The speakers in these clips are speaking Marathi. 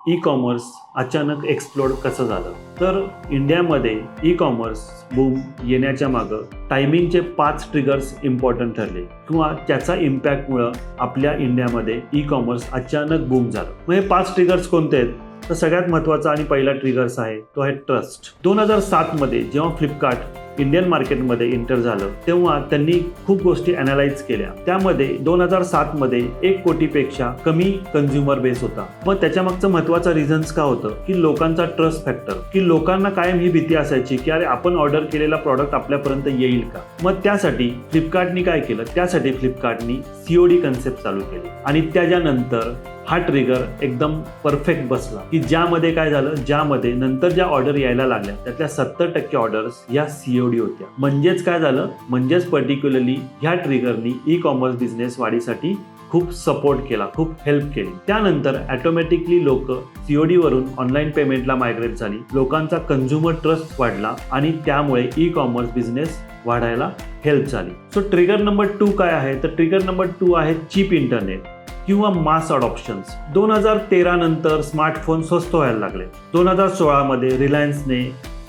ई कॉमर्स अचानक एक्सप्लोड कसं झालं? तर इंडियामध्ये ई कॉमर्स बूम येण्याच्या मागं टायमिंगचे 5 ट्रिगर्स इम्पॉर्टंट ठरले किंवा त्याचा इम्पॅक्टमुळं आपल्या इंडियामध्ये ई कॉमर्स अचानक बूम झालं. मग हे 5 ट्रिगर्स कोणते आहेत? तर सगळ्यात महत्त्वाचा आणि पहिला ट्रिगर्स आहे तो आहे ट्रस्ट. 2007 मध्ये जेव्हा फ्लिपकार्ट इंडियन मार्केटमध्ये एंटर झालं तेव्हा त्यांनी खूप गोष्टी अनालाइज केल्या. त्यामध्ये 2007 मध्ये 1 कोटीपेक्षा कमी कंझ्युमर बेस होता. मग त्याच्यामागचं महत्त्वाचं रिझन्स का होतं की लोकांचा ट्रस्ट फॅक्टर, की लोकांना कायम ही भीती असायची की अरे आपण ऑर्डर केलेला प्रॉडक्ट आपल्यापर्यंत येईल का. मग त्यासाठी फ्लिपकार्टनी काय केलं, त्यासाठी फ्लिपकार्टनी COD कन्सेप्ट चालू केली आणि त्याच्यानंतर हा ट्रिगर एकदम परफेक्ट बसला की ज्यामध्ये काय झालं, ज्यामध्ये नंतर ज्या ऑर्डर यायला लागल्या त्यातल्या 70% ऑर्डर्स या COD होत्या. म्हणजेच काय झालं, म्हणजेच पर्टिक्युलरली ह्या ट्रिगरनी ई कॉमर्स बिझनेस वाढीसाठी खूप सपोर्ट केला, खूप हेल्प केली. त्यानंतर ऑटोमॅटिकली लोक COD वरून ऑनलाईन पेमेंटला मायग्रेट झाली. लोकांचा कंझ्युमर ट्रस्ट वाढला आणि त्यामुळे ई कॉमर्स बिझनेस वाढायला हेल्प झाली. सो ट्रिगर नंबर 2 काय आहे? तर ट्रिगर नंबर 2 आहे चीप इंटरनेट किंवा मास अडॉप्शन्स. 2013 नंतर स्मार्टफोन स्वस्त व्हायला लागले. 2016 मध्ये रिलायन्सने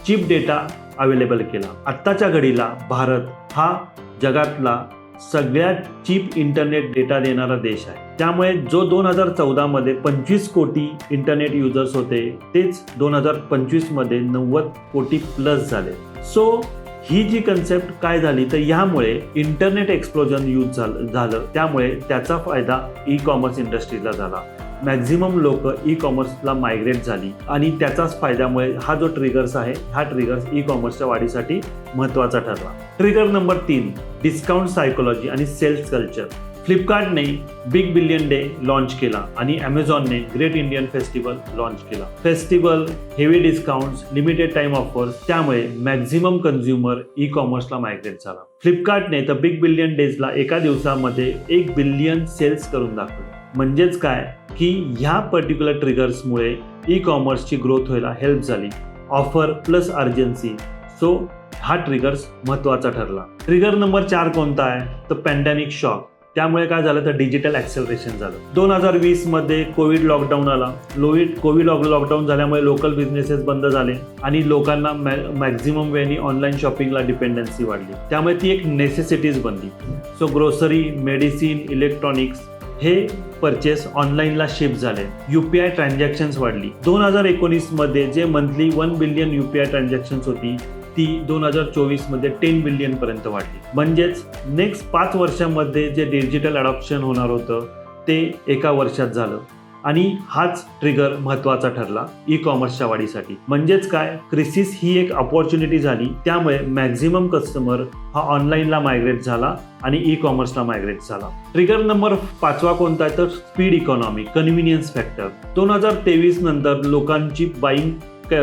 चीप डेटा अवेलेबल केला. आत्ताच्या घडीला भारत हा जगातला सगळ्यात चीप इंटरनेट डेटा देणारा देश आहे. त्यामुळे जो 2014 मध्ये 25 कोटी इंटरनेट युजर्स होते तेच 2025 मध्ये 90 कोटी प्लस झाले. सो ही जी कन्सेप्ट काय झाली तर ह्यामुळे इंटरनेट एक्सप्लोजन यूज झालं. त्यामुळे त्याचा फायदा ई कॉमर्स इंडस्ट्रीला झाला. मॅक्झिमम लोक ई कॉमर्सला मायग्रेट झाली आणि त्याचाच फायद्यामुळे हा जो ट्रिगर्स आहे हा ट्रिगर्स ई कॉमर्सच्या वाढीसाठी महत्त्वाचा ठरला. ट्रिगर नंबर 3 डिस्काउंट सायकोलॉजी आणि सेल्स कल्चर. फ्लिपकार्टने बिग बिलियन डे लॉन्च केला आणि ॲमेझॉनने ग्रेट इंडियन फेस्टिवल लॉन्च केला. Festival, heavy discounts, limited time offers, त्यामुळे मॅक्झिमम कंझ्युमर ई कॉमर्सला मायग्रेट झाला. फ्लिपकार्टने तर बिग बिलियन डेजला एका दिवसामध्ये 1 बिलियन सेल्स करून दाखवले. म्हणजेच काय की ह्या पर्टिक्युलर ट्रिगर्समुळे ई कॉमर्सची ग्रोथ व्हायला हेल्प झाली. Offer plus urgency. सो हा ट्रिगर्स महत्त्वाचा ठरला. ट्रिगर नंबर 4 कोणता आहे? तर पॅन्डेमिक शॉक. त्यामुळे काय झालं तर डिजिटल ॲक्सेलरेशन झालं. 2020 मध्ये कोविड लॉकडाऊन आला. कोविड लॉकडाऊन झाल्यामुळे लोकल बिझनेसेस बंद झाले आणि लोकांना मॅक्झिमम वेळी ऑनलाईन शॉपिंगला डिपेंडन्सी वाढली. त्यामुळे ती एक नेसेसिटीज बनली. सो ग्रोसरी, मेडिसिन, इलेक्ट्रॉनिक्स हे परचेस ऑनलाईनला शिफ्ट झाले. UPI ट्रान्झॅक्शन्स वाढली. 2019 मध्ये जे मंथली 1 बिलियन UPI ट्रान्झॅक्शन्स होती ती 2024 मध्ये 10 बिलियन पर्यंत वाढली. म्हणजेच नेक्स्ट 5 वर्षांमध्ये जे डिजिटल अडॉप्शन होणार होतं ते एका वर्षात झालं आणि हाच ट्रिगर महत्त्वाचा ठरला ई कॉमर्सच्या वाढीसाठी. म्हणजेच काय, क्रिसिस ही एक अपॉर्च्युनिटी झाली. त्यामुळे मॅक्झिमम कस्टमर हा ऑनलाईनला मायग्रेट झाला आणि ई कॉमर्सला मायग्रेट झाला. ट्रिगर नंबर 5 कोणता आहे? तर स्पीड इकॉनॉमी, कन्व्हिनियन्स फॅक्टर. 2023 नंतर लोकांची बाईंग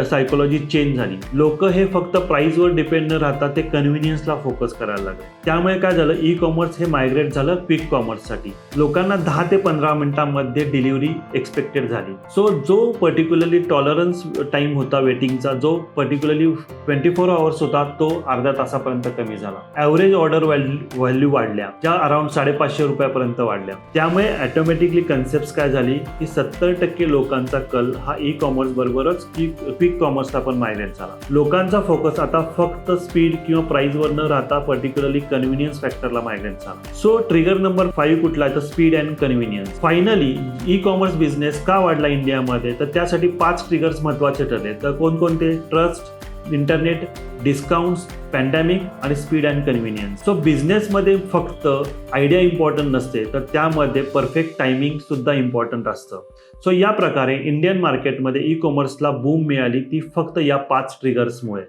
सायकोलॉजी चेंज झाली. लोक हे फक्त प्राइसवर डिपेंड न राहता ते कन्व्हिनियन्सला फोकस करायला लागले. त्यामुळे काय झालं, ई कॉमर्स हे मायग्रेट झालं क्विक कॉमर्ससाठी. लोकांना 10 ते 15 मिनिटांमध्ये डिलिव्हरी एक्सपेक्टेड झाली. सो जो पर्टिक्युलरली टॉलरन्स टाइम होता वेटिंगचा, जो पर्टिक्युलरली 24 आवर्स होता तो अर्ध्या तासापर्यंत कमी झाला. ॲव्हरेज ऑर्डर व्हॅल्यू वाढल्या, ज्या अराउंड 550 रुपयापर्यंत वाढल्या. त्यामुळे ऑटोमॅटिकली कन्सेप्ट काय झाली की 70% लोकांचा कल हा ई कॉमर्स बरोबरच क्विक कॉमर्सला पण मायग्रेट झाला. लोकांचा फोकस आता फक्त स्पीड किंवा प्राइसवर न राहता पर्टिक्युलरली कन्व्हिनियन्स फॅक्टरला मायग्रेट झाला. सो ट्रिगर नंबर 5 कुठला आहे? तर speed and convenience. Finally e commerce business का वाढला इंडियामध्ये? तर त्यासाठी 5 ट्रिगर्स महत्त्वाचे ठरले. तर कोणकोणते? ट्रस्ट, इंटरनेट, डिस्काउंट्स, पॅन्डेमिक आणि स्पीड अँड कन्व्हिनियन्स. सो बिझनेसमध्ये फक्त आयडिया इम्पॉर्टंट नसते तर त्यामध्ये परफेक्ट टायमिंग सुद्धा इम्पॉर्टंट असतं. सो या प्रकारे इंडियन मार्केटमध्ये ई कॉमर्सला बूम मिळाली ती फक्त या 5 ट्रिगर्समुळे.